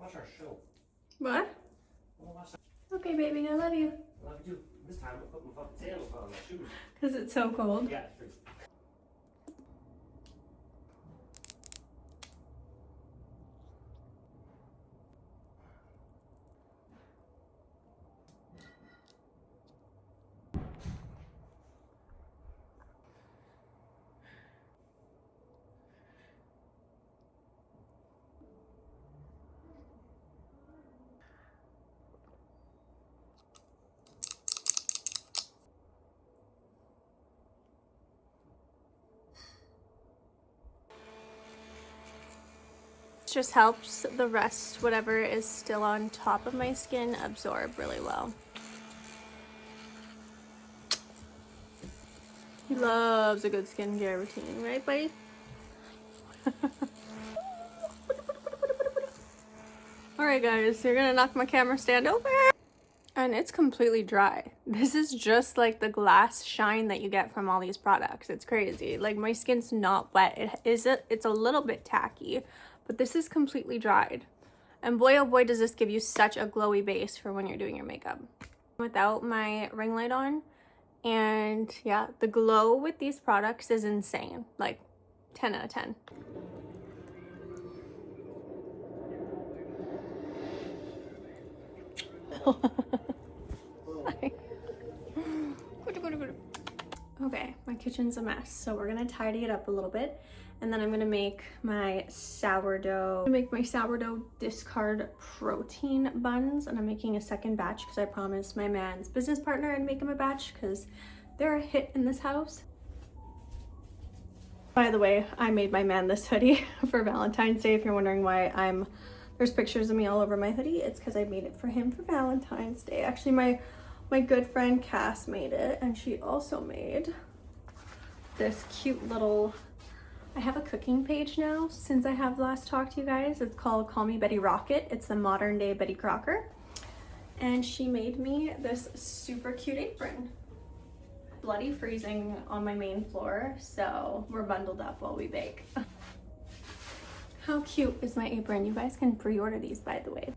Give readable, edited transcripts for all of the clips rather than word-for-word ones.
watch our show. What? We'll watch that. Okay, baby, I love you. I love you too. This time I'll put my fucking sandals on my shoes. Because it's so cold. Yeah, it's freezing. Just helps the rest, whatever is still on top of my skin, absorb really well. He loves a good skincare routine, right, buddy? Alright guys, you're gonna knock my camera stand over. And it's completely dry. This is just like the glass shine that you get from all these products. It's crazy. Like my skin's not wet. It's a little bit tacky, but this is completely dried. And boy oh boy does this give you such a glowy base for when you're doing your makeup. Without my ring light on, and yeah, the glow with these products is insane. Like 10 out of 10. Okay, my kitchen's a mess, so we're gonna tidy it up a little bit, and then I'm gonna make my sourdough. Discard protein buns, and I'm making a second batch because I promised my man's business partner I'd make him a batch because they're a hit in this house. By the way, I made my man this hoodie for Valentine's Day. If you're wondering why there's pictures of me all over my hoodie, it's because I made it for him for Valentine's Day. Actually, my good friend Cass made it, and she also made this cute little, I have a cooking page now since I have last talked to you guys. It's called Call Me Betty Rocket. It's the modern day Betty Crocker. And she made me this super cute apron. Bloody freezing on my main floor, so we're bundled up while we bake. How cute is my apron? You guys can pre-order these, by the way.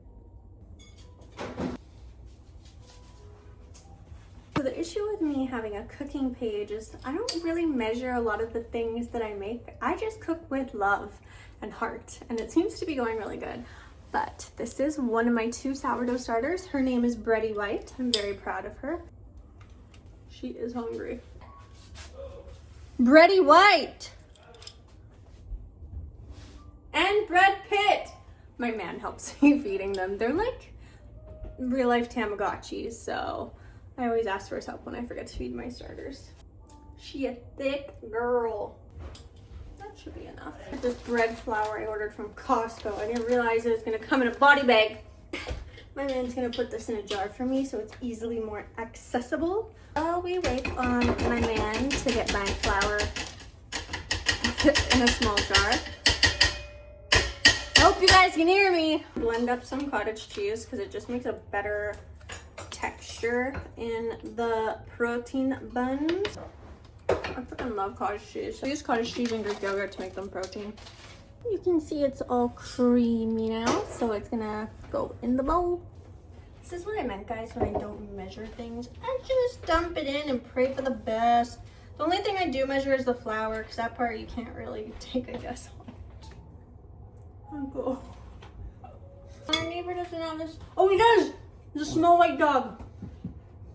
So the issue with me having a cooking page is I don't really measure a lot of the things that I make. I just cook with love and heart, and it seems to be going really good. But this is one of my 2 sourdough starters. Her name is Bready White. I'm very proud of her. She is hungry. Bready White! And Brad Pitt! My man helps me feeding them. They're like real life Tamagotchis, so I always ask for his help when I forget to feed my starters. She a thick girl. That should be enough. This bread flour I ordered from Costco. I didn't realize it was gonna come in a body bag. My man's gonna put this in a jar for me so it's easily more accessible. While we wait on my man to get my flour in a small jar. I hope you guys can hear me. Blend up some cottage cheese because it just makes a better texture in the protein buns. I freaking love cottage cheese. I use cottage cheese and Greek yogurt to make them protein. You can see it's all creamy now, so it's gonna go in the bowl. This is what I meant, guys, when I don't measure things. I just dump it in and pray for the best. The only thing I do measure is the flour, because that part you can't really take a guess on. Uncle. Our neighbor doesn't have this. Oh, he does! There's a small white dog.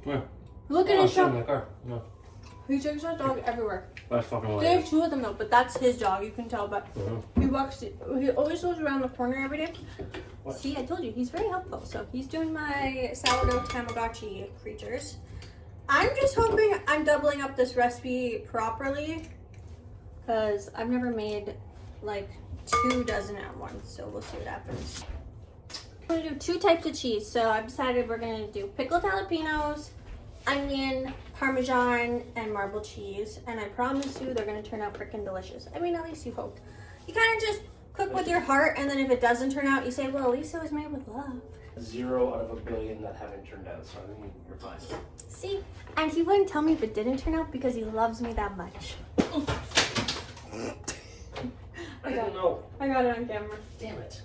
Where? Look at his shit, in dog. my car. No. He takes that dog everywhere. That's fucking They have hilarious. 2 of them though, but that's his dog, you can tell. But he always goes around the corner every day. What? See, I told you, he's very helpful. So he's doing my sourdough Tamagotchi creatures. I'm just hoping I'm doubling up this recipe properly, because I've never made like 2 dozen at once, so we'll see what happens. I'm gonna do 2 types of cheese. So I've decided we're gonna do pickled jalapenos, onion, Parmesan, and marble cheese. And I promise you they're gonna turn out freaking delicious. I mean, at least you hope. You kind of just cook with your heart, and then if it doesn't turn out, you say, well, at least it was made with love. 0 out of a billion that haven't turned out, so I think you're fine. See? And he wouldn't tell me if it didn't turn out because he loves me that much. I don't know. I got it on camera. Damn it.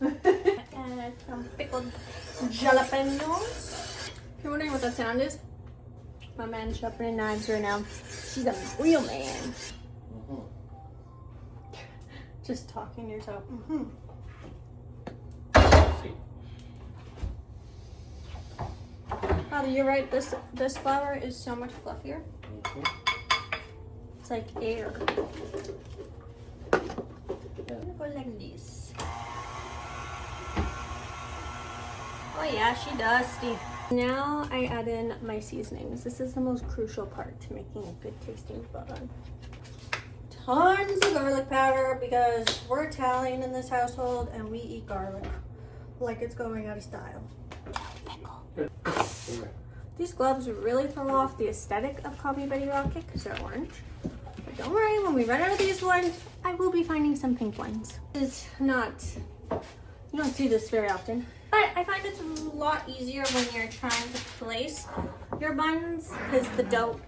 Add some pickled jalapenos. If you're wondering what that sound is, my man's sharpening knives right now. She's a real man. Just talking to yourself. Father, you're right. This flour is so much fluffier. It's like air. It goes like this. Oh yeah, she dusty. Now I add in my seasonings. This is the most crucial part to making a good tasting bun. Tons of garlic powder because we're Italian in this household and we eat garlic like it's going out of style. These gloves really throw off the aesthetic of Call Me Betty Rocket because they're orange. But don't worry, when we run out of these ones, I will be finding some pink ones. This is not, you don't see this very often. But I find it's a lot easier when you're trying to place your buns because the dough,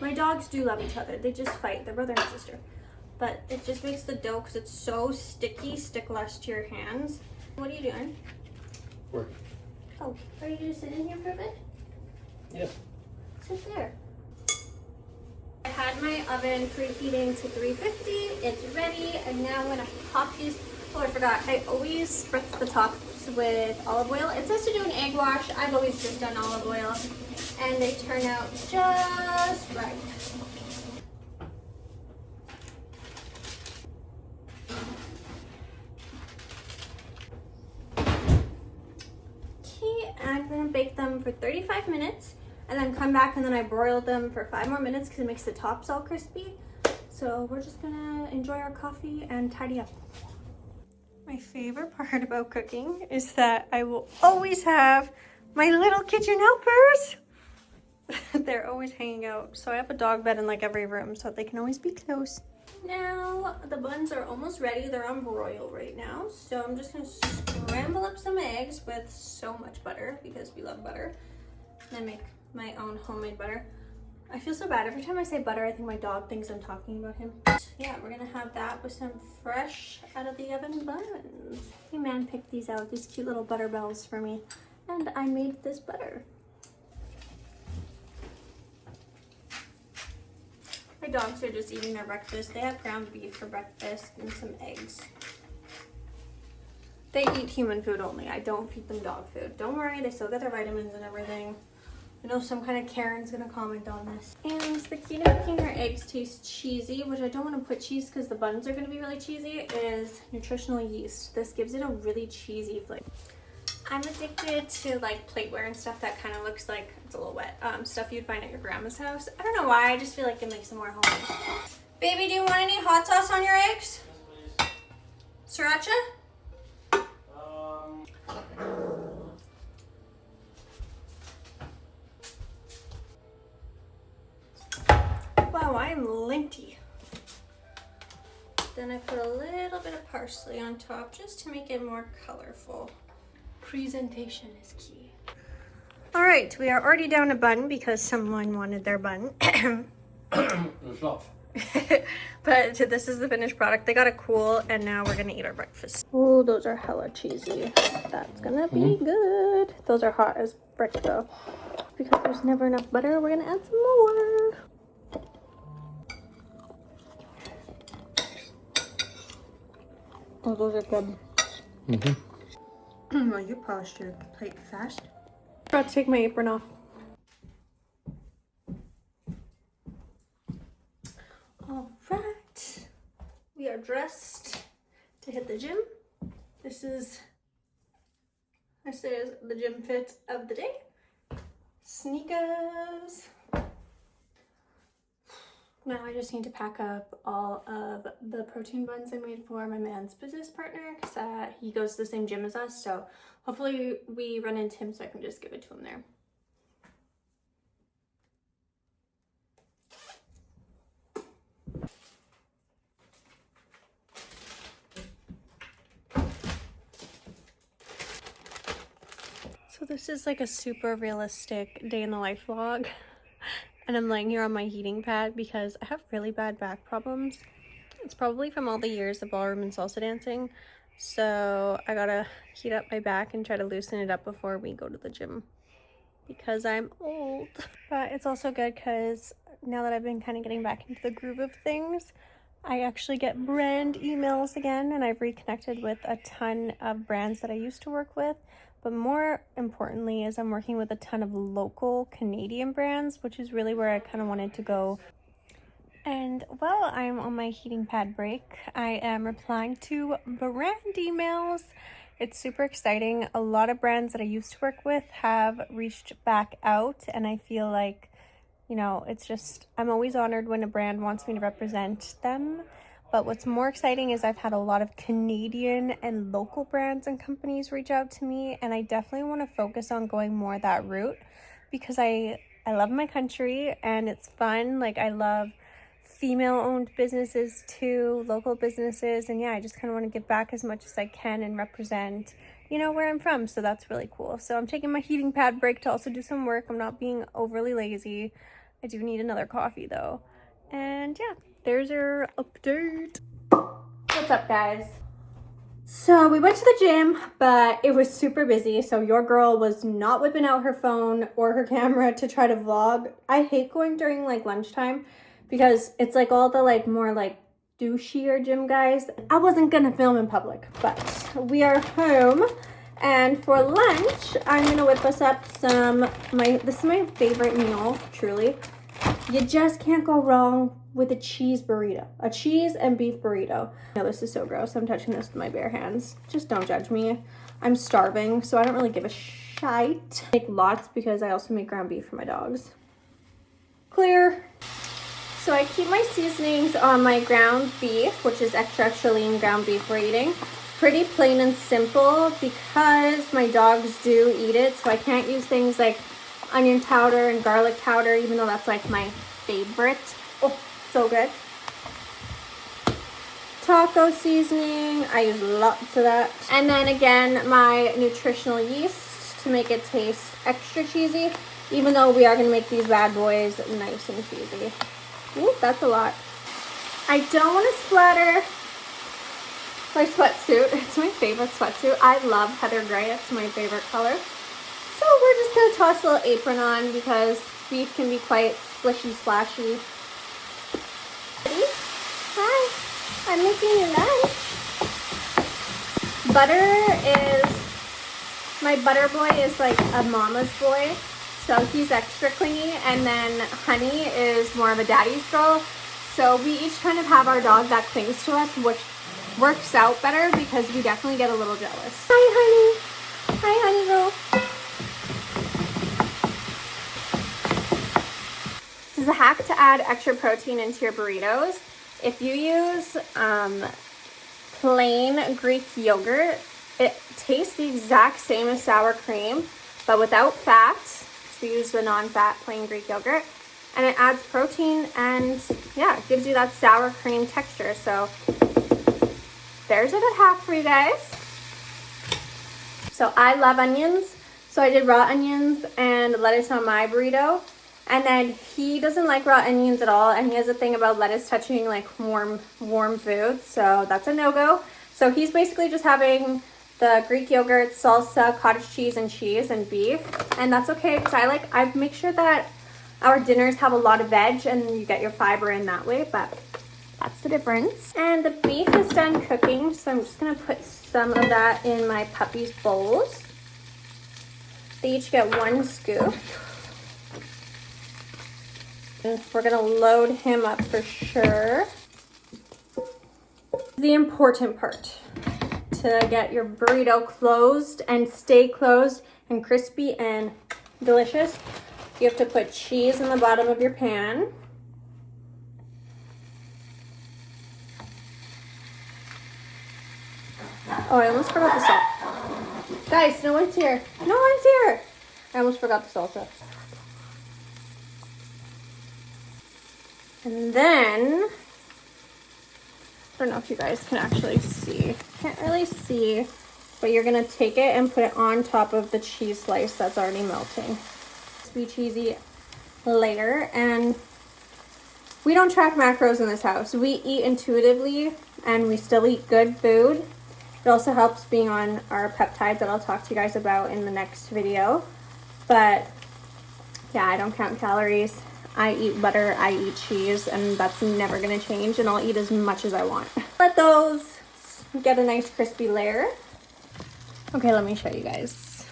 my dogs do love each other. They just fight, they're brother and sister. But it just makes the dough, because it's so sticky, stick less to your hands. What are you doing? Working. Oh, are you just sitting here for a bit? Yep. Sit there. I had my oven preheating to 350. It's ready, and now I'm gonna pop these. Oh, I forgot. I always spritz the tops with olive oil. It says to do an egg wash. I've always just done olive oil, and they turn out just right. I'm gonna bake them for 35 minutes and then come back, and then I broil them for 5 more minutes because it makes the tops all crispy. So we're just gonna enjoy our coffee and tidy up. My favorite part about cooking is that I will always have my little kitchen helpers. They're always hanging out. So I have a dog bed in like every room so they can always be close. Now the buns are almost ready. They're on broil right now. So I'm just gonna scramble up some eggs with so much butter because we love butter. And I make my own homemade butter. I feel so bad. Every time I say butter, I think my dog thinks I'm talking about him. Yeah, we're gonna have that with some fresh out of the oven buns. My man picked these out, these cute little butter bells for me. And I made this butter. My dogs are just eating their breakfast. They have ground beef for breakfast and some eggs. They eat human food only. I don't feed them dog food. Don't worry, they still get their vitamins and everything. I know some kind of Karen's gonna comment on this. And the key to making your eggs taste cheesy, which I don't want to put cheese because the buns are gonna be really cheesy, is nutritional yeast. This gives it a really cheesy flavor. I'm addicted to like plateware and stuff that kind of looks like, it's a little wet, stuff you'd find at your grandma's house. I don't know why, I just feel like it makes them more homey. Baby, do you want any hot sauce on your eggs? Yes, please. Sriracha? Wow, I am linty. Then I put a little bit of parsley on top just to make it more colorful. Presentation is key. All right, we are already down a bun because someone wanted their bun. But this is the finished product. They got it cool, and now we're gonna eat our breakfast. Oh, those are hella cheesy. That's gonna be good. Those are hot as brick though. Because there's never enough butter, we're gonna add some more. Oh, those are good. Well, you polished your plate fast. I'm about to take my apron off. All right, we are dressed to hit the gym. This is the gym fit of the day. Sneakers. Now I just need to pack up all of the protein buns I made for my man's business partner because he goes to the same gym as us. So hopefully we run into him so I can just give it to him there. So this is like a super realistic day in the life vlog. And I'm laying here on my heating pad because I have really bad back problems. It's probably from all the years of ballroom and salsa dancing. So I gotta heat up my back and try to loosen it up before we go to the gym because I'm old. But it's also good because now that I've been kind of getting back into the groove of things, I actually get brand emails again, and I've reconnected with a ton of brands that I used to work with. But more importantly is I'm working with a ton of local Canadian brands, which is really where I kind of wanted to go. And while I'm on my heating pad break, I am replying to brand emails. It's super exciting. A lot of brands that I used to work with have reached back out, and I feel like, you know, it's just, I'm always honored when a brand wants me to represent them. But what's more exciting is I've had a lot of Canadian and local brands and companies reach out to me, and I definitely want to focus on going more that route because I love my country and it's fun. Like, I love female-owned businesses too, local businesses, and yeah, I just kind of want to give back as much as I can and represent, you know, where I'm from. So that's really cool. So I'm taking my heating pad break to also do some work. I'm not being overly lazy. I do need another coffee though. And yeah, there's your update. What's up, guys? So we went to the gym, but it was super busy. So your girl was not whipping out her phone or her camera to try to vlog. I hate going during like lunchtime because it's like all the like more like douchier gym guys. I wasn't gonna film in public, but we are home. And for lunch, I'm gonna whip us up this is my favorite meal, truly. You just can't go wrong with a cheese burrito, a cheese and beef burrito. No, this is so gross. I'm touching this with my bare hands. Just don't judge me. I'm starving, so I don't really give a shite. I make lots because I also make ground beef for my dogs. Clear. So I keep my seasonings on my ground beef, which is extra lean ground beef we're eating. Pretty plain and simple because my dogs do eat it, so I can't use things like onion powder and garlic powder, even though that's like my favorite. Oh, so good. Taco seasoning, I use lots of that. And then again, my nutritional yeast to make it taste extra cheesy, even though we are gonna make these bad boys nice and cheesy. Ooh, that's a lot. I don't want to splatter my sweatsuit. It's my favorite sweatsuit. I love heather gray. It's my favorite color. So we're just going to toss a little apron on because beef can be quite splishy splashy. Ready? Hi, I'm making you lunch. My butter boy is like a mama's boy. So he's extra clingy, and then Honey is more of a daddy's girl. So we each kind of have our dog that clings to us, which works out better because we definitely get a little jealous. Hi, Honey. Hi, Honey girl. This is a hack to add extra protein into your burritos. If you use plain Greek yogurt, it tastes the exact same as sour cream, but without fat. So use the non-fat plain Greek yogurt, and it adds protein and yeah, it gives you that sour cream texture. So there's a good hack for you guys. So I love onions, so I did raw onions and lettuce on my burrito. And then he doesn't like raw onions at all, and he has a thing about lettuce touching like warm food, so that's a no-go. So he's basically just having the Greek yogurt, salsa, cottage cheese, and beef. And that's okay because I make sure that our dinners have a lot of veg and you get your fiber in that way, but that's the difference. And the beef is done cooking, so I'm just gonna put some of that in my puppy's bowls. They each get 1 scoop. And we're gonna load him up for sure. The important part. To get your burrito closed and stay closed and crispy and delicious, you have to put cheese in the bottom of your pan. Oh, I almost forgot the salt. Guys, no one's here. No one's here. I almost forgot the salsa. And then, I don't know if you guys can actually see. Can't really see, but you're gonna take it and put it on top of the cheese slice that's already melting. Sweet cheesy layer. And we don't track macros in this house. We eat intuitively and we still eat good food. It also helps being on our peptides that I'll talk to you guys about in the next video. But yeah, I don't count calories. I eat butter, I eat cheese, and that's never gonna change, and I'll eat as much as I want. Let those get a nice crispy layer. Okay, let me show you guys.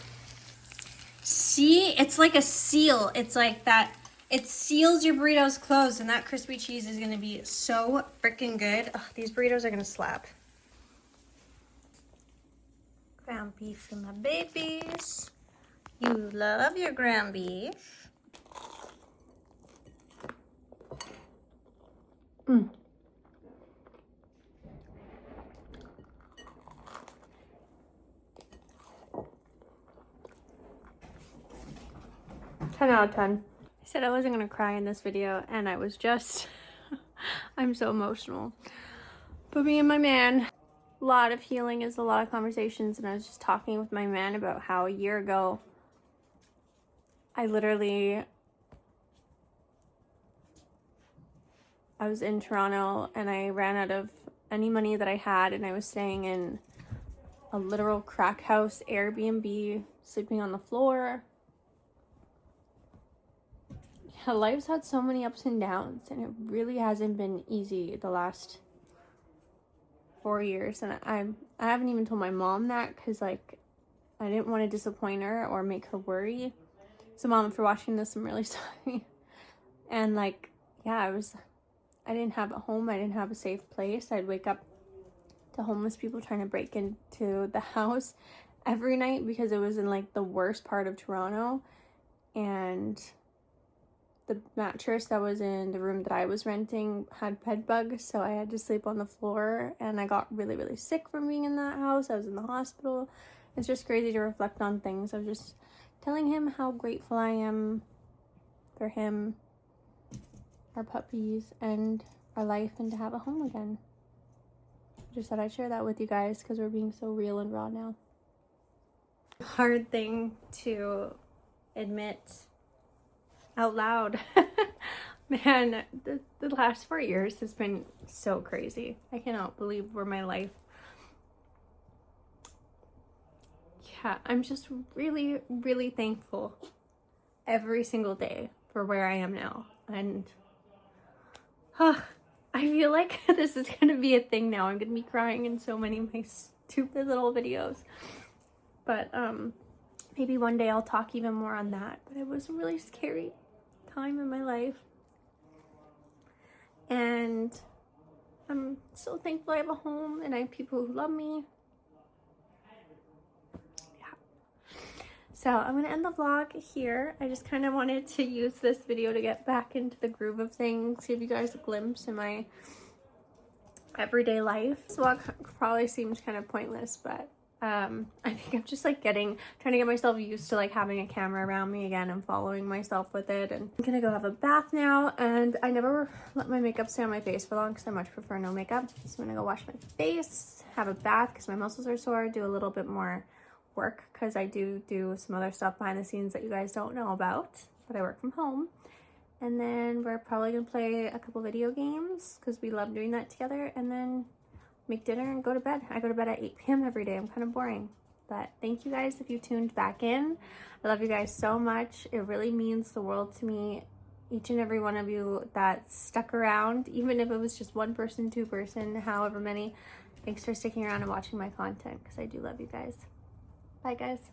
See, it's like a seal. It's like that. It seals your burritos closed, and that crispy cheese is gonna be so freaking good. Ugh, these burritos are gonna slap. Ground beef for my babies. You love your ground beef. Mm. 10 out of 10. I said I wasn't gonna cry in this video, and I was just, I'm so emotional. But me and my man, a lot of healing is a lot of conversations, and I was just talking with my man about how a year ago, I was in Toronto, and I ran out of any money that I had, and I was staying in a literal crack house, Airbnb, sleeping on the floor. Yeah, life's had so many ups and downs, and it really hasn't been easy the last 4 years. And I haven't even told my mom that, because like I didn't want to disappoint her or make her worry. So Mom, if you're watching this, I'm really sorry. And like, yeah, I didn't have a home. I didn't have a safe place. I'd wake up to homeless people trying to break into the house every night, because it was in like the worst part of Toronto, and the mattress that was in the room that I was renting had bed bugs, so I had to sleep on the floor, and I got really, really sick from being in that house. I was in the hospital. It's just crazy to reflect on things. I was just telling him how grateful I am for him, our puppies, and our life, and to have a home again. I just thought I'd share that with you guys, because we're being so real and raw now. Hard thing to admit out loud. Man, the last 4 years has been so crazy. I cannot believe where my life. Yeah, I'm just really, really thankful every single day for where I am now. And I feel like this is gonna be a thing now. I'm gonna be crying in so many of my stupid little videos. But maybe one day I'll talk even more on that. But it was a really scary time in my life, and I'm so thankful I have a home and I have people who love me. Yeah. So I'm gonna end the vlog here. I just kind of wanted to use this video to get back into the groove of things, give you guys a glimpse in my everyday life. This vlog probably seems kind of pointless, but I think I'm just like trying to get myself used to like having a camera around me again and following myself with it. And I'm gonna go have a bath now, and I never let my makeup stay on my face for long because I much prefer no makeup. So I'm gonna go wash my face, have a bath because my muscles are sore, do a little bit more work because I do some other stuff behind the scenes that you guys don't know about, but I work from home. And then we're probably gonna play a couple video games because we love doing that together, and then make dinner and go to bed. I go to bed at 8 p.m. every day. I'm kind of boring. But thank you guys if you tuned back in. I love you guys so much. It really means the world to me. Each and every one of you that stuck around, even if it was just one person, two person, however many. Thanks for sticking around and watching my content, because I do love you guys. Bye guys.